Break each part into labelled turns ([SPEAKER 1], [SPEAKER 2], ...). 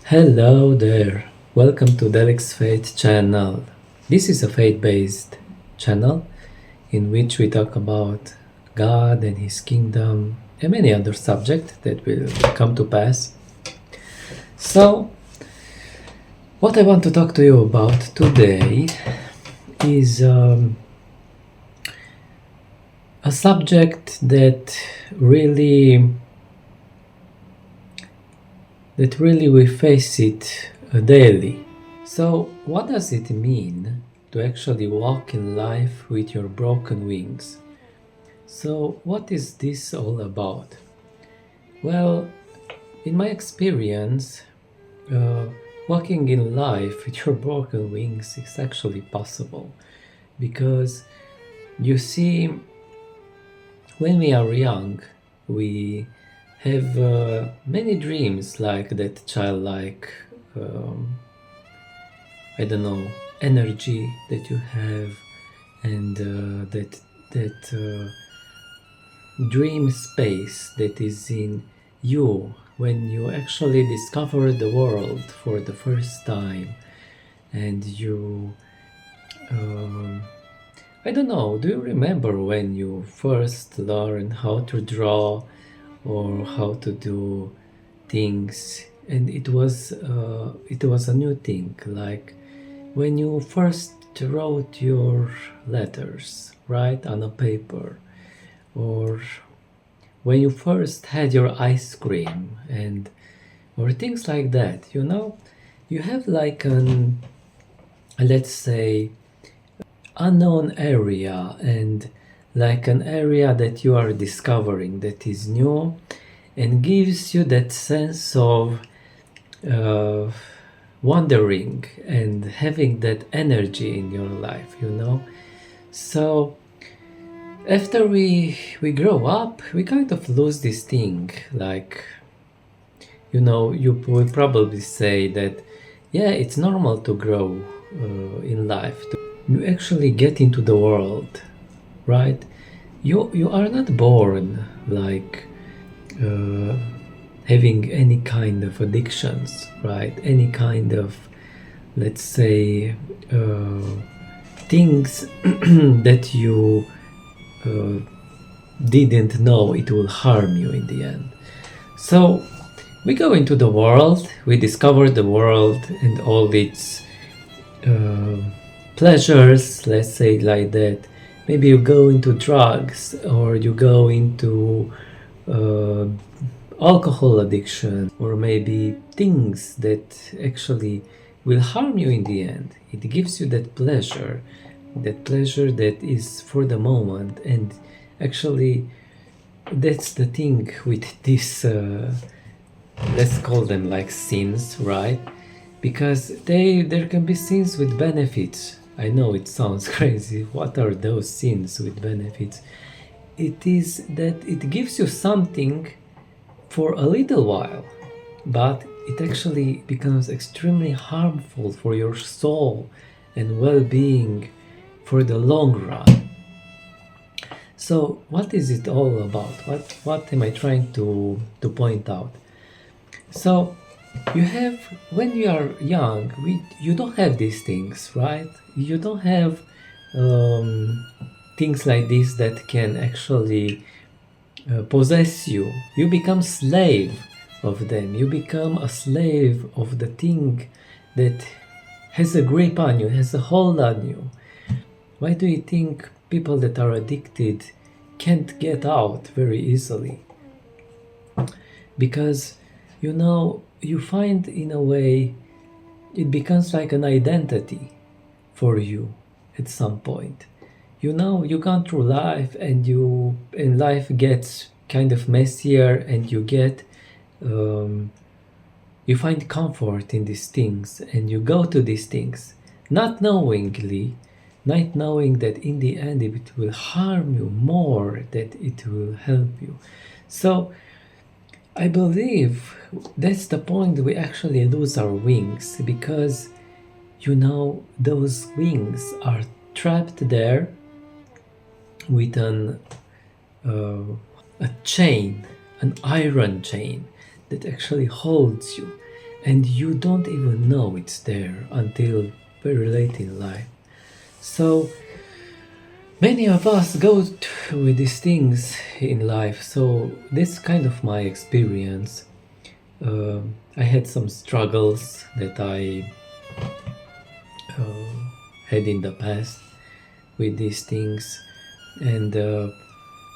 [SPEAKER 1] Hello there, welcome to Delix Faith channel. This is a faith-based channel in which we talk about God and His kingdom and many other subjects that will come to pass. So, what I want to talk to you about today is a subject that really we face it daily. So, what does it mean to actually walk in life with your broken wings? So, what is this all about? Well, in my experience, walking in life with your broken wings is actually possible because you see, when we are young, we have many dreams like that childlike, I don't know, energy that you have, and that dream space that is in you when you actually discover the world for the first time, and you I don't know, do you remember when you first learned how to draw or how to do things, and it was a new thing, like when you first wrote your letters, right, on a paper, or when you first had your ice cream, and or things like that, you have like an, let's say, unknown area, and like an area that you are discovering that is new and gives you that sense of wondering and having that energy in your life, so after we grow up, we kind of lose this thing, like, you will probably say that, yeah, it's normal to grow in life. You actually get into the world, right? You are not born like having any kind of addictions, right? Any kind of, let's say, things that you didn't know it will harm you in the end. So we go into the world, we discover the world and all its pleasures, let's say like that. Maybe you go into drugs, or you go into alcohol addiction, or maybe things that actually will harm you in the end. It gives you that pleasure that is for the moment, and actually that's the thing with this, let's call them like sins, right? Because there can be sins with benefits. I know it sounds crazy. What are those sins with benefits? It is that it gives you something for a little while, but it actually becomes extremely harmful for your soul and well-being for the long run. So what is it all about? What am I trying to point out? So you have, when you are young, you don't have these things, right? You don't have things like this that can actually possess you. You become slave of them. You become a slave of the thing that has a grip on you, has a hold on you. Why do you think people that are addicted can't get out very easily? Because, you find, in a way, it becomes like an identity for you at some point. You gone through life, and life gets kind of messier, and you find comfort in these things, and you go to these things, not knowing that in the end it will harm you more than it will help you. So I believe that's the point we actually lose our wings, because those wings are trapped there with a chain, an iron chain that actually holds you. and you don't even know it's there until very late in life. So many of us go with these things in life. So that's kind of my experience. I had some struggles that I had in the past with these things, and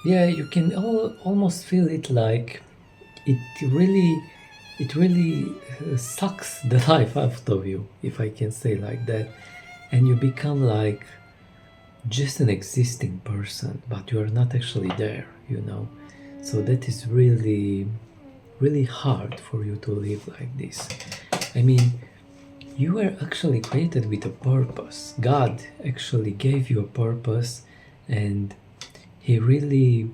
[SPEAKER 1] yeah, you can almost feel it like it really sucks the life out of you, if I can say like that, and you become like just an existing person, but you are not actually there, you know. So that is really hard for you to live like this. I mean, you were actually created with a purpose. God actually gave you a purpose, and he really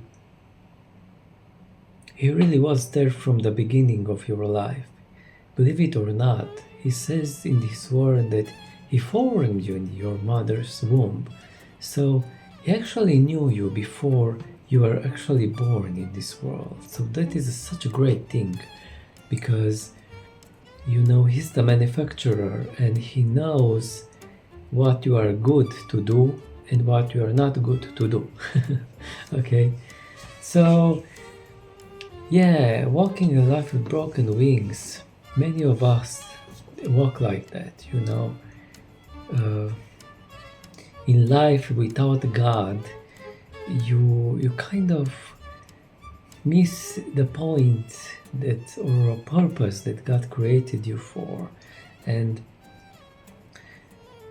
[SPEAKER 1] was there from the beginning of your life. Believe it or not, he says in this word that he formed you in your mother's womb. So he actually knew you before you were actually born in this world. So that is such a great thing, because you know he's the manufacturer and he knows what you are good to do and what you are not good to do. Okay, so yeah, walking a life with broken wings, many of us walk like that, you know. In life without God, you kind of miss the point that, or a purpose that God created you for. And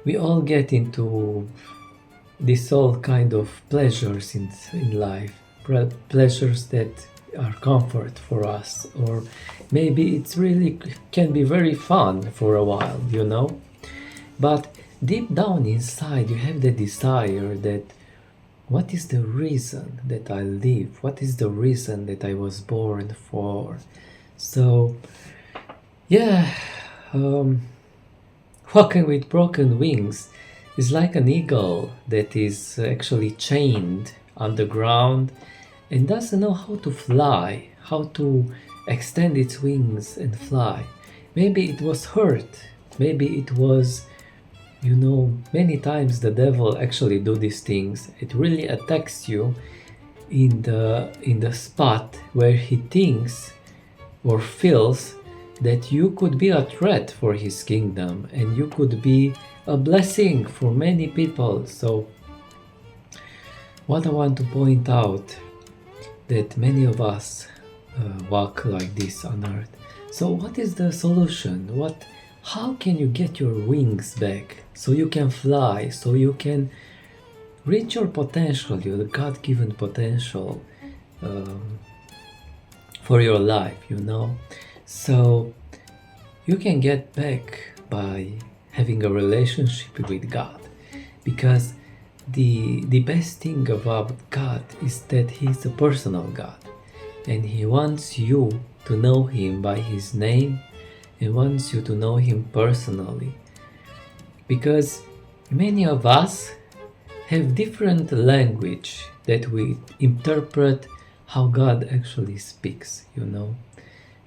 [SPEAKER 1] we all get into this all kind of pleasures in life, pleasures that are comfort for us, or maybe it's really can be very fun for a while, you know. But deep down inside you have the desire that what is the reason that I live? What is the reason that I was born for? So yeah, walking with broken wings is like an eagle that is actually chained on the ground and doesn't know how to fly, how to extend its wings and fly. Maybe it was hurt, maybe it was, you know, many times the devil actually do these things. It really attacks you in the spot where he thinks or feels that you could be a threat for his kingdom and you could be a blessing for many people. So what I want to point out, that many of us walk like this on earth. So what is the solution? How can you get your wings back so you can fly, so you can reach your potential, your God-given potential for your life, you know? So you can get back by having a relationship with God, because the best thing about God is that He's a personal God, and He wants you to know Him by His name and wants you to know Him personally, because many of us have different language that we interpret how God actually speaks, you know.